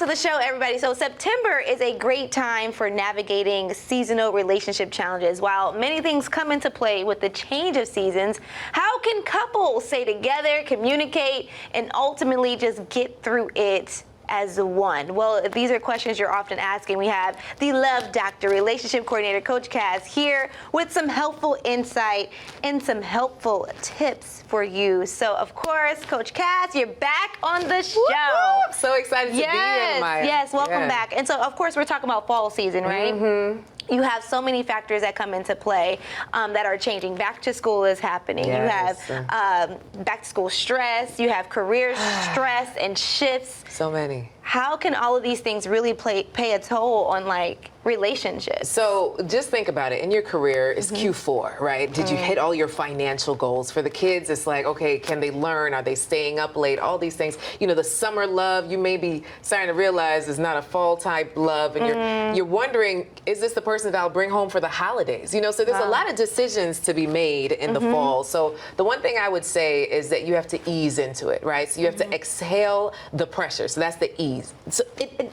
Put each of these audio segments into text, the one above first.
to the show, everybody. So September is a great time for navigating seasonal relationship challenges. While many things come into play with the change of seasons, how can couples stay together, communicate, and ultimately just get through it as one? Well, these are questions you're often asking. We have the Love Doctor, relationship coordinator, Coach Cass, here with some helpful insight and some helpful tips for you. So, of course, Coach Cass, you're back on the show. Woo-hoo! I'm so excited to be here, Maya. Yes, welcome back. And so, of course, we're talking about fall season, right? Mm-hmm. You have so many factors that come into play that are changing. Back to school is happening. Yes. You have back to school stress. You have career stress and shifts. So many. How can all of these things really pay a toll on like relationships? So just think about it. In your career, it's Q4, right? Did you hit all your financial goals? For the kids, it's like, okay, can they learn? Are they staying up late? All these things. You know, the summer love, you may be starting to realize is not a fall type love. And you're wondering, is this the person that I'll bring home for the holidays? You know, so there's a lot of decisions to be made in the fall. So the one thing I would say is that you have to ease into it, right? So you have to exhale the pressure. So that's the ease. So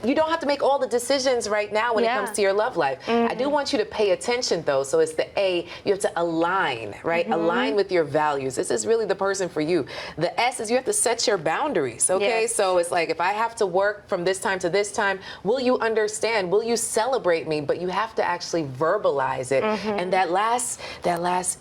you don't have to make all the decisions right now when it comes to your love life. I do want you to pay attention though. So it's the A, you have to align, right? Align with your values. This is really the person for you. The S is you have to set your boundaries, okay? Yes. So it's like, if I have to work from this time to this time, will you understand? Will you celebrate me? But you have to actually verbalize it. And that last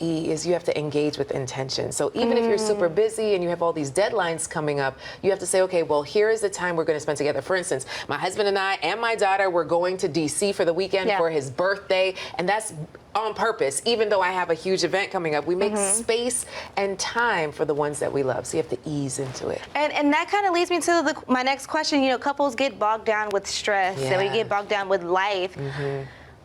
E is you have to engage with intention. So even if you're super busy and you have all these deadlines coming up, you have to say, okay, well, here is the time we're going to spend together. For instance, my husband and I and my daughter, we're going to DC for the weekend for his birthday, and that's on purpose. Even though I have a huge event coming up, we make space and time for the ones that we love. So you have to ease into it. And that kind of leads me to my next question. You know, couples get bogged down with stress, and we get bogged down with life.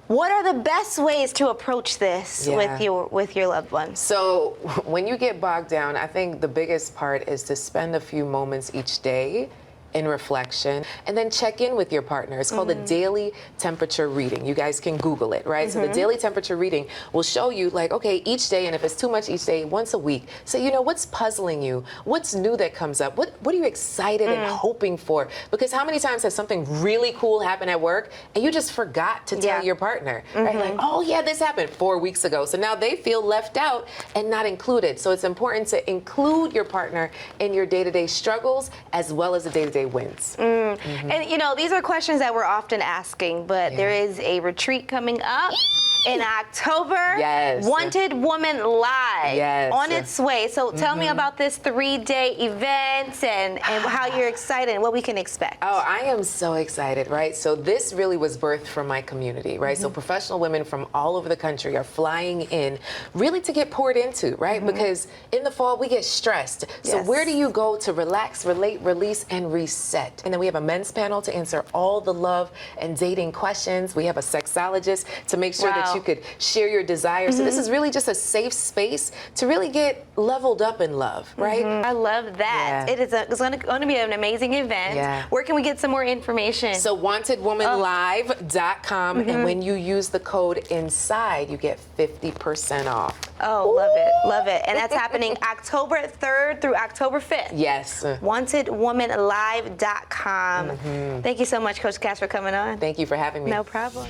What are the best ways to approach this with your loved ones? So when you get bogged down, I think the biggest part is to spend a few moments each day in reflection, and then check in with your partner. It's called a daily temperature reading. You guys can Google it, right? So the daily temperature reading will show you, like, okay, each day, and if it's too much each day, once a week. So, you know, what's puzzling you? What's new that comes up? What are you excited and hoping for? Because how many times has something really cool happened at work, and you just forgot to tell your partner, right? Like, oh yeah, this happened 4 weeks ago. So now they feel left out and not included. So it's important to include your partner in your day-to-day struggles as well as the day-to-day wins. And you know, these are questions that we're often asking, but there is a retreat coming up in October. Wanted Woman Live on its way. So tell me about this 3-day event and how you're excited and what we can expect. Oh, I am so excited, right? So this really was birthed from my community, right? So professional women from all over the country are flying in really to get poured into, right? Because in the fall we get stressed. So where do you go to relax, relate, release, and reset? And then we have a men's panel to answer all the love and dating questions. We have a sexologist to make sure that you could share your desires. So this is really just a safe space to really get leveled up in love, right? I love that. It's going to be an amazing event. Where can we get some more information? So wantedwomanlive.com, and when you use the code INSIDE, you get 50% off. Oh, love it, love it. And that's happening October 3rd through October 5th. Yes. Wantedwomanlive.com. Thank you so much, Coach Cass, for coming on. Thank you for having me. No problem.